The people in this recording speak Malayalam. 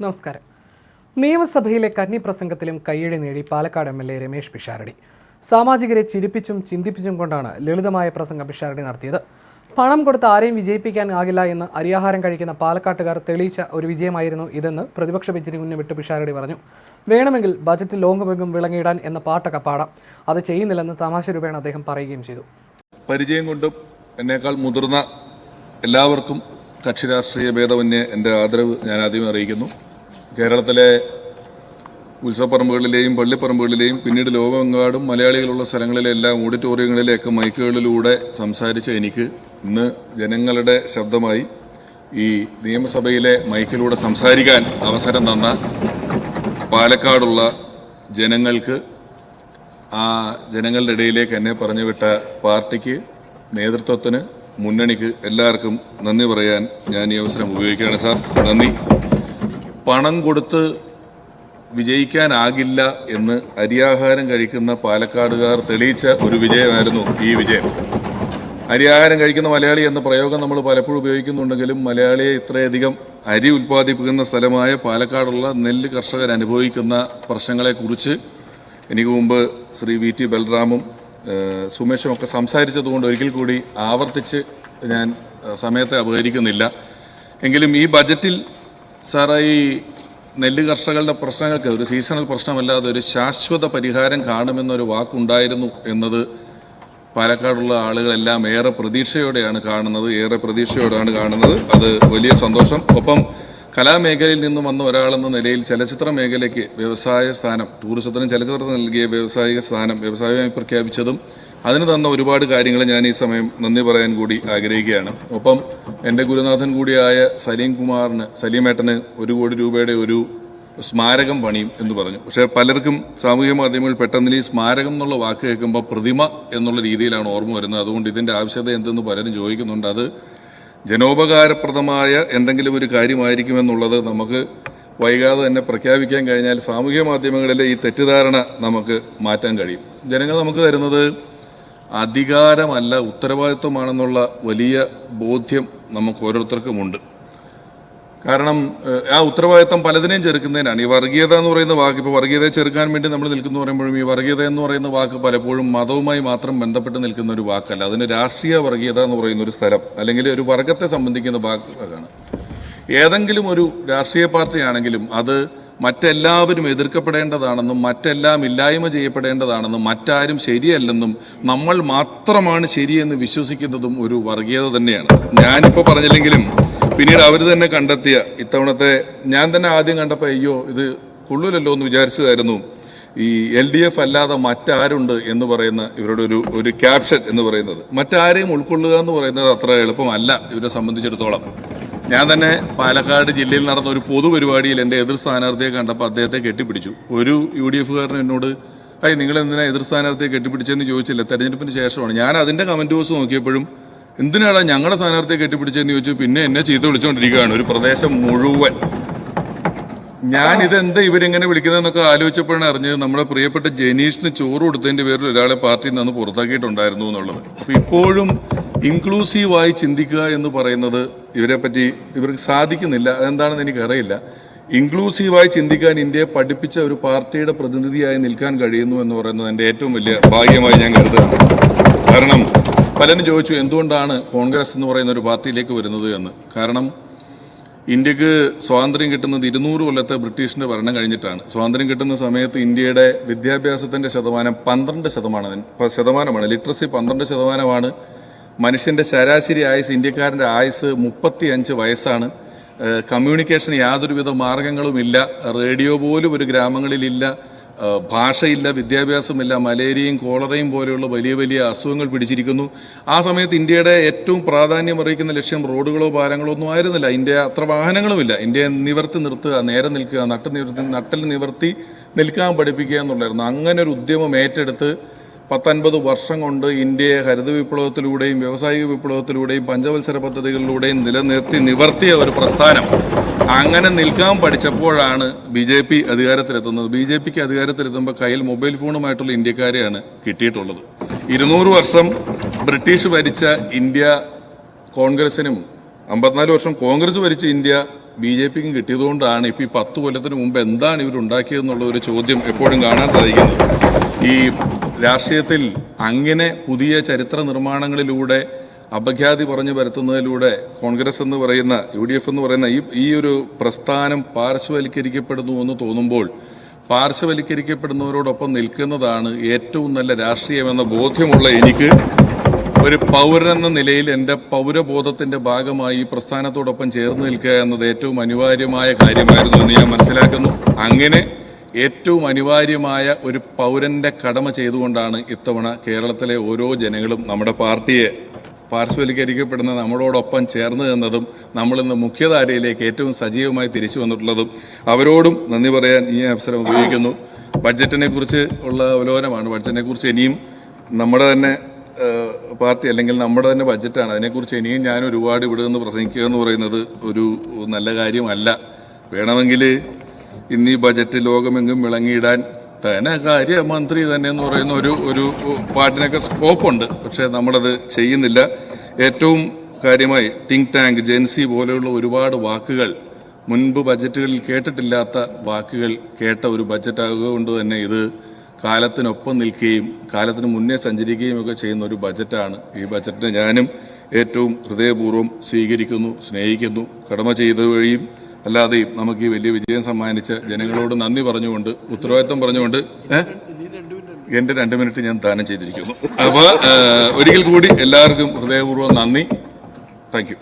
നമസ്കാരം. നിയമസഭയിലെ കന്നി പ്രസംഗത്തിലും കയ്യടി നേടി പാലക്കാട് MLA രമേശ് പിഷാരടി. സാമാജികരെ ചിരിപ്പിച്ചും ചിന്തിപ്പിച്ചും കൊണ്ടാണ് ലളിതമായ പ്രസംഗം പിഷാരടി നടത്തിയത്. പണം കൊടുത്ത് ആരെയും വിജയിപ്പിക്കാനാകില്ല എന്ന് അരിയാഹാരം കഴിക്കുന്ന പാലക്കാട്ടുകാർ തെളിയിച്ച ഒരു വിജയമായിരുന്നു ഇതെന്ന് പ്രതിപക്ഷ ബെഞ്ചിന് മുന്നിൽ വിട്ട് പിഷാരടി പറഞ്ഞു. വേണമെങ്കിൽ ബജറ്റിൽ ലോങ്ങുമെങ്കും വിളങ്ങിയിടാൻ എന്ന പാട്ടൊക്കെ പാടാം, അത് ചെയ്യുന്നില്ലെന്ന് തമാശ രൂപേണ അദ്ദേഹം പറയുകയും ചെയ്തു. പരിചയം കൊണ്ടും എന്നേക്കാൾ മുതിർന്ന എല്ലാവർക്കും കക്ഷി രാഷ്ട്രീയ ഭേദമന്യേ എൻ്റെ ആദരവ് ഞാൻ ആദ്യം അറിയിക്കുന്നു. കേരളത്തിലെ ഉത്സവപ്പറമ്പുകളിലെയും പള്ളിപ്പറമ്പുകളിലെയും പിന്നീട് ലോകമെങ്ങാടും മലയാളികളുള്ള സ്ഥലങ്ങളിലെല്ലാം ഓഡിറ്റോറിയങ്ങളിലെയൊക്കെ മൈക്കുകളിലൂടെ സംസാരിച്ച എനിക്ക് ഇന്ന് ജനങ്ങളുടെ ശബ്ദമായി ഈ നിയമസഭയിലെ മൈക്കിലൂടെ സംസാരിക്കാൻ അവസരം തന്ന പാലക്കാടുള്ള ജനങ്ങൾക്ക്, ആ ജനങ്ങളുടെ ഇടയിലേക്ക് എന്നെ പറഞ്ഞുവിട്ട പാർട്ടിക്ക്, നേതൃത്വത്തിന്, മുന്നണിക്ക് എല്ലാവർക്കും നന്ദി പറയാൻ ഞാൻ ഈ അവസരം ഉപയോഗിക്കുകയാണ്. സാർ, നന്ദി. പണം കൊടുത്ത് വിജയിക്കാനാകില്ല എന്ന് അരിയാഹാരം കഴിക്കുന്ന പാലക്കാടുകാർ തെളിയിച്ച ഒരു വിജയമായിരുന്നു ഈ വിജയം. അരിയാഹാരം കഴിക്കുന്ന മലയാളി എന്ന പ്രയോഗം നമ്മൾ പലപ്പോഴും ഉപയോഗിക്കുന്നുണ്ടെങ്കിലും മലയാളിയെ ഇത്രയധികം അരി ഉൽപ്പാദിപ്പിക്കുന്ന സ്ഥലമായ പാലക്കാടുള്ള നെല്ല് കർഷകർ അനുഭവിക്കുന്ന പ്രശ്നങ്ങളെക്കുറിച്ച് എനിക്ക് മുമ്പ് ശ്രീ VT ബൽറാമും സുമേഷും ഒക്കെ സംസാരിച്ചതുകൊണ്ട് ഒരിക്കൽ കൂടി ആവർത്തിച്ച് ഞാൻ സമയത്തെ അപഹരിക്കുന്നില്ല. എങ്കിലും ഈ ബജറ്റിൽ സാർ, ഈ നെല്ല് കർഷകരുടെ പ്രശ്നങ്ങൾക്ക് ഒരു സീസണൽ പ്രശ്നമല്ലാതെ ഒരു ശാശ്വത പരിഹാരം കാണുമെന്നൊരു വാക്കുണ്ടായിരുന്നു എന്നത് പാലക്കാടുള്ള ആളുകളെല്ലാം ഏറെ പ്രതീക്ഷയോടെയാണ് കാണുന്നത്. അത് വലിയ സന്തോഷം. ഒപ്പം കലാമേഖലയിൽ നിന്നും വന്ന ഒരാളെന്ന നിലയിൽ ചലച്ചിത്ര മേഖലയ്ക്ക് വ്യവസായ സ്ഥാനം, ടൂറിസത്തിനും ചലച്ചിത്രത്തിന് നൽകിയ വ്യവസായമായി പ്രഖ്യാപിച്ചതും അതിന് തന്ന ഒരുപാട് കാര്യങ്ങൾ ഞാൻ ഈ സമയം നന്ദി പറയാൻ കൂടി ആഗ്രഹിക്കുകയാണ്. ഒപ്പം എൻ്റെ ഗുരുനാഥൻ കൂടിയായ സലീമേട്ടന് 1 കോടി രൂപയുടെ ഒരു സ്മാരകം പണിയും എന്ന് പറഞ്ഞു. പക്ഷേ പലർക്കും സാമൂഹ്യ മാധ്യമങ്ങളിൽ പെട്ടെന്ന് ഈ സ്മാരകം എന്നുള്ള വാക്ക് കേൾക്കുമ്പോൾ പ്രതിമ എന്നുള്ള രീതിയിലാണ് ഓർമ്മ വരുന്നത്. അതുകൊണ്ട് ഇതിൻ്റെ ആവശ്യകത എന്തെന്ന് പലരും ചോദിക്കുന്നുണ്ട്. അത് ജനോപകാരപ്രദമായ എന്തെങ്കിലും ഒരു കാര്യമായിരിക്കുമെന്നുള്ളത് നമുക്ക് വൈകാതെ തന്നെ പ്രഖ്യാപിക്കാൻ കഴിഞ്ഞാൽ സാമൂഹ്യ മാധ്യമങ്ങളിലെ ഈ തെറ്റിദ്ധാരണ നമുക്ക് മാറ്റാൻ കഴിയും. ജനങ്ങൾ നമുക്ക് തരുന്നത് അധികാരമല്ല, ഉത്തരവാദിത്വമാണെന്നുള്ള വലിയ ബോധ്യം നമുക്ക് ഓരോരുത്തർക്കുമുണ്ട്. കാരണം ആ ഉത്തരവാദിത്വം പലതിനെയും ചെറുക്കുന്നതിനാണ്. ഈ വർഗീയത എന്ന് പറയുന്ന വാക്ക്, ഇപ്പോൾ വർഗീയതയെ ചെറുക്കാൻ വേണ്ടി നമ്മൾ നിൽക്കുന്നു പറയുമ്പോഴും ഈ വർഗീയത എന്ന് പറയുന്ന വാക്ക് പലപ്പോഴും മതവുമായി മാത്രം ബന്ധപ്പെട്ട് നിൽക്കുന്ന ഒരു വാക്കല്ല. അതിന് രാഷ്ട്രീയ വർഗീയത എന്ന് പറയുന്ന ഒരു സ്ഥലം, അല്ലെങ്കിൽ ഒരു വർഗത്തെ സംബന്ധിക്കുന്ന വാക്കാണ്. ഏതെങ്കിലും ഒരു രാഷ്ട്രീയ പാർട്ടിയാണെങ്കിലും അത് മറ്റെല്ലാവരും എതിർക്കപ്പെടേണ്ടതാണെന്നും മറ്റെല്ലാം ഇല്ലായ്മ ചെയ്യപ്പെടേണ്ടതാണെന്നും മറ്റാരും ശരിയല്ലെന്നും നമ്മൾ മാത്രമാണ് ശരിയെന്ന് വിശ്വസിക്കുന്നതും ഒരു വർഗീയത തന്നെയാണ്. ഞാനിപ്പോൾ പറഞ്ഞില്ലെങ്കിലും പിന്നീട് അവർ തന്നെ കണ്ടെത്തിയ ഇത്തവണത്തെ, ഞാൻ തന്നെ ആദ്യം കണ്ടപ്പോൾ അയ്യോ ഇത് കൊള്ളൂലല്ലോ എന്ന് വിചാരിച്ചതായിരുന്നു ഈ LDF അല്ലാതെ മറ്റാരുണ്ട് എന്ന് പറയുന്ന ഇവരുടെ ഒരു ക്യാപ്ഷൻ എന്ന് പറയുന്നത്. മറ്റാരെയും ഉൾക്കൊള്ളുക എന്ന് പറയുന്നത് അത്ര എളുപ്പമല്ല ഇവരെ സംബന്ധിച്ചിടത്തോളം. ഞാൻ തന്നെ പാലക്കാട് ജില്ലയിൽ നടന്ന ഒരു പൊതുപരിപാടിയിൽ എൻ്റെ എതിർ സ്ഥാനാർത്ഥിയെ കണ്ടപ്പോൾ അദ്ദേഹത്തെ കെട്ടിപ്പിടിച്ചു. ഒരു UDF-കാരൻ എന്നോട് നിങ്ങൾ എന്തിനാ എതിർ സ്ഥാനാർത്ഥിയെ കെട്ടിപ്പിടിച്ചതെന്ന് ചോദിച്ചില്ല, തെരഞ്ഞെടുപ്പിന് ശേഷമാണ്. ഞാൻ അതിൻ്റെ കമൻറ്റ് ബോക്സ് നോക്കിയപ്പോഴും എന്തിനാടാ ഞങ്ങളുടെ സ്ഥാനാർത്ഥിയെ കെട്ടിപ്പിടിച്ചതെന്ന് ചോദിച്ചു. പിന്നെ എന്നെ ചീത്ത വിളിച്ചുകൊണ്ടിരിക്കുകയാണ് ഒരു പ്രദേശം മുഴുവൻ. ഞാനിതെന്താ ഇവരെങ്ങനെ വിളിക്കുന്നതെന്നൊക്കെ ആലോചിച്ചപ്പോഴാണ് അറിഞ്ഞത് നമ്മുടെ പ്രിയപ്പെട്ട ജനീഷിന് ചോറ് കൊടുത്തതിൻ്റെ പേരിൽ ഒരാളെ പാർട്ടിയിൽ നിന്ന് പുറത്താക്കിയിട്ടുണ്ടായിരുന്നു എന്നുള്ളത്. അപ്പോൾ ഇപ്പോഴും ഇൻക്ലൂസീവായി ചിന്തിക്കുക എന്ന് പറയുന്നത് ഇവർക്ക് സാധിക്കുന്നില്ല. അതെന്താണെന്ന് എനിക്കറിയില്ല. ഇൻക്ലൂസീവായി ചിന്തിക്കാൻ ഇന്ത്യയെ പഠിപ്പിച്ച ഒരു പാർട്ടിയുടെ പ്രതിനിധിയായി നിൽക്കാൻ കഴിയുന്നു എന്ന് പറയുന്നത് എൻ്റെ ഏറ്റവും വലിയ ഭാഗ്യമായി ഞാൻ കരുതുകയാണ്. കാരണം പലരും ചോദിച്ചു എന്തുകൊണ്ടാണ് കോൺഗ്രസ് എന്ന് പറയുന്ന ഒരു പാർട്ടിയിലേക്ക് വരുന്നത് എന്ന്. കാരണം ഇന്ത്യക്ക് സ്വാതന്ത്ര്യം കിട്ടുന്നത് 200 കൊല്ലത്തെ ബ്രിട്ടീഷിൻ്റെ ഭരണം കഴിഞ്ഞിട്ടാണ്. സ്വാതന്ത്ര്യം കിട്ടുന്ന സമയത്ത് ഇന്ത്യയുടെ വിദ്യാഭ്യാസത്തിൻ്റെ ശതമാനം 12% ശതമാനമാണ്. ലിറ്ററസി 12%. മനുഷ്യൻ്റെ ശരാശരി ആയുസ്, ഇന്ത്യക്കാരൻ്റെ ആയുസ് 35 വയസ്സാണ്. കമ്മ്യൂണിക്കേഷന് യാതൊരുവിധ മാർഗങ്ങളുമില്ല. റേഡിയോ പോലും ഒരു ഗ്രാമങ്ങളിലില്ല. ഭാഷയില്ല, വിദ്യാഭ്യാസമില്ല. മലേറിയയും കോളറയും പോലെയുള്ള വലിയ വലിയ അസുഖങ്ങൾ പിടിച്ചിരിക്കുന്നു. ആ സമയത്ത് ഇന്ത്യയുടെ ഏറ്റവും പ്രാധാന്യം അറിയിക്കുന്ന ലക്ഷ്യം റോഡുകളോ പാലങ്ങളോ ഒന്നും ആയിരുന്നില്ല. ഇന്ത്യ അത്ര വാഹനങ്ങളുമില്ല. ഇന്ത്യയെ നിവർത്തി നിർത്തുക, നേരെ നിൽക്കുക, നട്ടൽ നിവർത്തി നിൽക്കാൻ പഠിപ്പിക്കുക എന്നുള്ളായിരുന്നു. അങ്ങനെ ഒരു ഉദ്യമം ഏറ്റെടുത്ത് 10-50 വർഷം കൊണ്ട് ഇന്ത്യയെ ഹരിത വിപ്ലവത്തിലൂടെയും വ്യാവസായിക വിപ്ലവത്തിലൂടെയും പഞ്ചവത്സര പദ്ധതികളിലൂടെയും നിവർത്തിയ ഒരു പ്രസ്ഥാനം. അങ്ങനെ നിൽക്കാൻ പഠിച്ചപ്പോഴാണ് BJP അധികാരത്തിലെത്തുന്നത്. BJPക്ക് അധികാരത്തിലെത്തുമ്പോൾ കയ്യിൽ മൊബൈൽ ഫോണുമായിട്ടുള്ള ഇന്ത്യക്കാരെയാണ് കിട്ടിയിട്ടുള്ളത്. 200 വർഷം ബ്രിട്ടീഷ് ഭരിച്ച ഇന്ത്യ കോൺഗ്രസിനും 54 വർഷം കോൺഗ്രസ് ഭരിച്ച ഇന്ത്യ BJPക്കും കിട്ടിയതുകൊണ്ടാണ് ഇപ്പോൾ ഈ 10 കൊല്ലത്തിന് മുമ്പ് എന്താണ് ഇവരുണ്ടാക്കിയതെന്നുള്ള ഒരു ചോദ്യം എപ്പോഴും കാണാൻ സാധിക്കുന്നത്. ഈ രാഷ്ട്രീയത്തിൽ അങ്ങനെ പുതിയ ചരിത്ര നിർമ്മാണങ്ങളിലൂടെ അപഖ്യാതി പറഞ്ഞു വരുത്തുന്നതിലൂടെ കോൺഗ്രസ് എന്ന് പറയുന്ന UDF എന്ന് പറയുന്ന ഈ ഒരു പ്രസ്ഥാനം പാർശ്വവൽക്കരിക്കപ്പെടുന്നു എന്ന് തോന്നുമ്പോൾ പാർശ്വവൽക്കരിക്കപ്പെടുന്നവരോടൊപ്പം നിൽക്കുന്നതാണ് ഏറ്റവും നല്ല രാഷ്ട്രീയമെന്ന ബോധ്യമുള്ള എനിക്ക് ഒരു പൗരനെന്ന നിലയിൽ എൻ്റെ പൗരബോധത്തിൻ്റെ ഭാഗമായി ഈ പ്രസ്ഥാനത്തോടൊപ്പം ചേർന്ന് നിൽക്കുക എന്നത് ഏറ്റവും അനിവാര്യമായ കാര്യമായിരുന്നു എന്ന് ഞാൻ മനസ്സിലാക്കുന്നു. അങ്ങനെ ഏറ്റവും അനിവാര്യമായ ഒരു പൗരൻ്റെ കടമ ചെയ്തുകൊണ്ടാണ് ഇത്തവണ കേരളത്തിലെ ഓരോ ജനങ്ങളും നമ്മുടെ പാർട്ടിയെ പാർശ്വവൽക്കരിക്കപ്പെടുന്ന നമ്മളോടൊപ്പം ചേർന്ന് നിന്നതും നമ്മളിന്ന് മുഖ്യധാരയിലേക്ക് ഏറ്റവും സജീവമായി തിരിച്ചു വന്നിട്ടുള്ളതും അവരോടും നന്ദി പറയാൻ ഈ അവസരം ഉപയോഗിക്കുന്നു. ബഡ്ജറ്റിനെ കുറിച്ച് ഉള്ള അവലോകനമാണ്. ബഡ്ജറ്റിനെ കുറിച്ച് ഇനിയും നമ്മുടെ തന്നെ പാർട്ടി അല്ലെങ്കിൽ നമ്മുടെ തന്നെ ബഡ്ജറ്റാണ്. അതിനെക്കുറിച്ച് ഇനിയും ഞാൻ ഒരുപാട് ഇവിടെ നിന്ന് പ്രസംഗിക്കുക എന്ന് പറയുന്നത് ഒരു നല്ല കാര്യമല്ല. വേണമെങ്കിൽ ഇന്ന് ഈ ബഡ്ജറ്റ് ലോകമെങ്ങും വിളങ്ങിയിടാൻ ധനകാര്യമന്ത്രി തന്നെ എന്ന് പറയുന്ന ഒരു പാട്ടിനൊക്കെ സ്കോപ്പുണ്ട്. പക്ഷേ നമ്മളത് ചെയ്യുന്നില്ല. ഏറ്റവും കാര്യമായി തിങ്ക് ടാങ്ക്, ജെൻസി പോലെയുള്ള ഒരുപാട് വാക്കുകൾ മുൻപ് ബഡ്ജറ്റുകളിൽ കേട്ടിട്ടില്ലാത്ത വാക്കുകൾ കേട്ട ഒരു ബഡ്ജറ്റാകുക കൊണ്ട് തന്നെ ഇത് കാലത്തിനൊപ്പം നിൽക്കുകയും കാലത്തിന് മുന്നേ സഞ്ചരിക്കുകയും ഒക്കെ ചെയ്യുന്ന ഒരു ബഡ്ജറ്റാണ്. ഈ ബഡ്ജറ്റിനെ ഞാനും ഏറ്റവും ഹൃദയപൂർവ്വം സ്വീകരിക്കുന്നു, സ്നേഹിക്കുന്നു. കടമ ചെയ്ത വഴിയും അല്ലാതെയും നമുക്ക് ഈ വലിയ വിജയം സമ്മാനിച്ച ജനങ്ങളോട് നന്ദി പറഞ്ഞുകൊണ്ട്, ഉത്തരവാദിത്വം പറഞ്ഞുകൊണ്ട് എൻ്റെ 2 മിനിറ്റ് ഞാൻ ദാനം ചെയ്തിരിക്കുന്നു. അപ്പോൾ ഒരിക്കൽ കൂടി എല്ലാവർക്കും ഹൃദയപൂർവ്വം നന്ദി. Thank you.